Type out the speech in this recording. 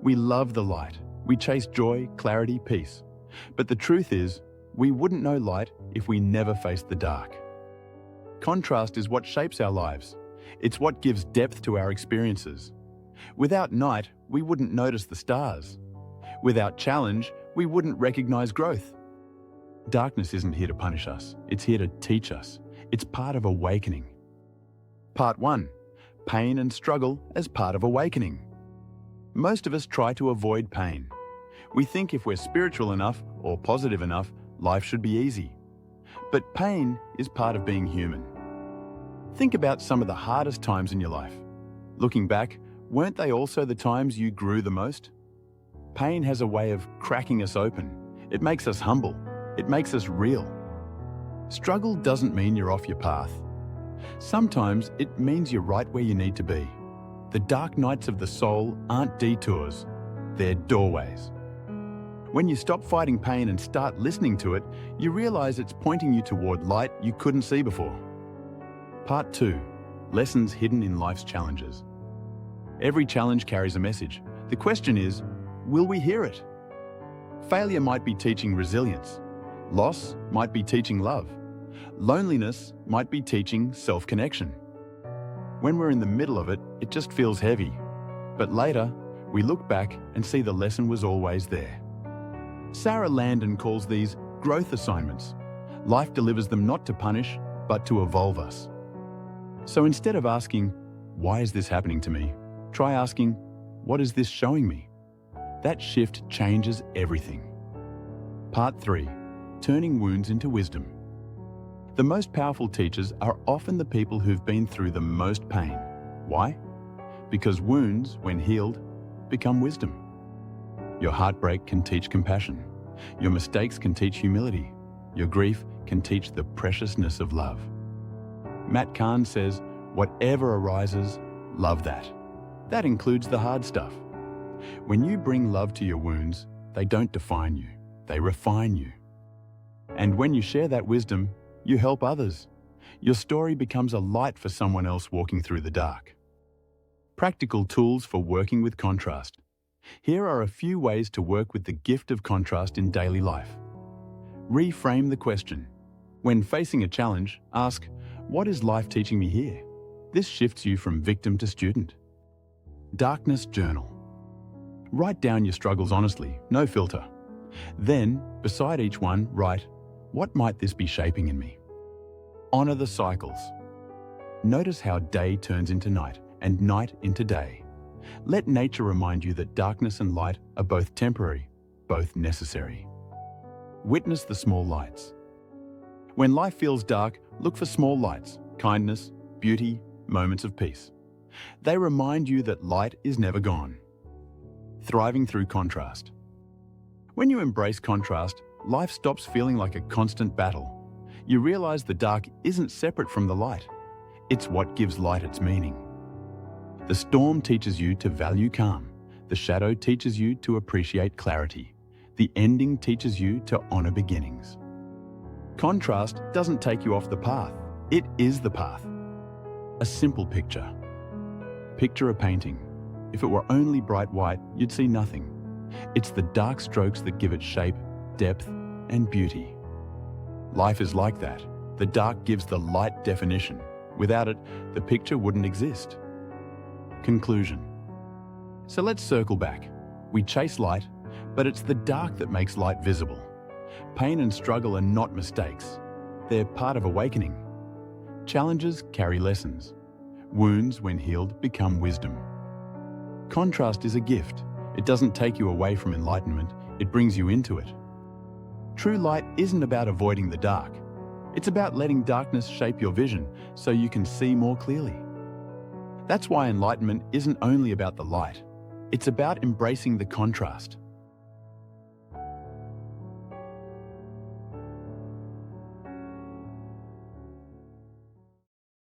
We love the light. We chase joy, clarity, peace. But the truth is, we wouldn't know light if we never faced the dark. Contrast is what shapes our lives. It's what gives depth to our experiences. Without night, we wouldn't notice the stars. Without challenge, we wouldn't recognize growth. Darkness isn't here to punish us. It's here to teach us. It's part of awakening. Part 1. Pain and struggle as part of awakening. Most of us try to avoid pain. We think if we're spiritual enough or positive enough, life should be easy. But pain is part of being human. Think about some of the hardest times in your life. Looking back, weren't they also the times you grew the most? Pain has a way of cracking us open. It makes us humble. It makes us real. Struggle doesn't mean you're off your path. Sometimes it means you're right where you need to be. The dark nights of the soul aren't detours, they're doorways. When you stop fighting pain and start listening to it, you realize it's pointing you toward light you couldn't see before. Part 2. Lessons hidden in life's challenges. Every challenge carries a message. The question is, will we hear it? Failure might be teaching resilience. Loss might be teaching love. Loneliness might be teaching self-connection. When we're in the middle of it, it just feels heavy. But later, we look back and see the lesson was always there. Sarah Landon calls these growth assignments. Life delivers them not to punish, but to evolve us. So instead of asking, why is this happening to me? Try asking, what is this showing me? That shift changes everything. Part 3. Turning wounds into wisdom. The most powerful teachers are often the people who've been through the most pain. Why? Because wounds, when healed, become wisdom. Your heartbreak can teach compassion. Your mistakes can teach humility. Your grief can teach the preciousness of love. Matt Kahn says, whatever arises, love that. That includes the hard stuff. When you bring love to your wounds, they don't define you, they refine you. And when you share that wisdom, you help others. Your story becomes a light for someone else walking through the dark. Practical tools for working with contrast. Here are a few ways to work with the gift of contrast in daily life. Reframe the question. When facing a challenge, ask, what is life teaching me here? This shifts you from victim to student. Darkness journal. Write down your struggles honestly, no filter. Then, beside each one, write, what might this be shaping in me? Honor the cycles. Notice how day turns into night and night into day. Let nature remind you that darkness and light are both temporary, both necessary. Witness the small lights. When life feels dark, look for small lights, kindness, beauty, moments of peace. They remind you that light is never gone. Thriving through contrast. When you embrace contrast, life stops feeling like a constant battle. You realize the dark isn't separate from the light. It's what gives light its meaning. The storm teaches you to value calm. The shadow teaches you to appreciate clarity. The ending teaches you to honor beginnings. Contrast doesn't take you off the path. It is the path. A simple picture. Picture a painting. If it were only bright white, you'd see nothing. It's the dark strokes that give it shape, depth, and beauty. Life is like that. The dark gives the light definition. Without it, the picture wouldn't exist. Conclusion. So let's circle back. We chase light, but it's the dark that makes light visible. Pain and struggle are not mistakes. They're part of awakening. Challenges carry lessons. Wounds, when healed, become wisdom. Contrast is a gift. It doesn't take you away from enlightenment, it brings you into it. True light isn't about avoiding the dark. It's about letting darkness shape your vision so you can see more clearly. That's why enlightenment isn't only about the light. It's about embracing the contrast.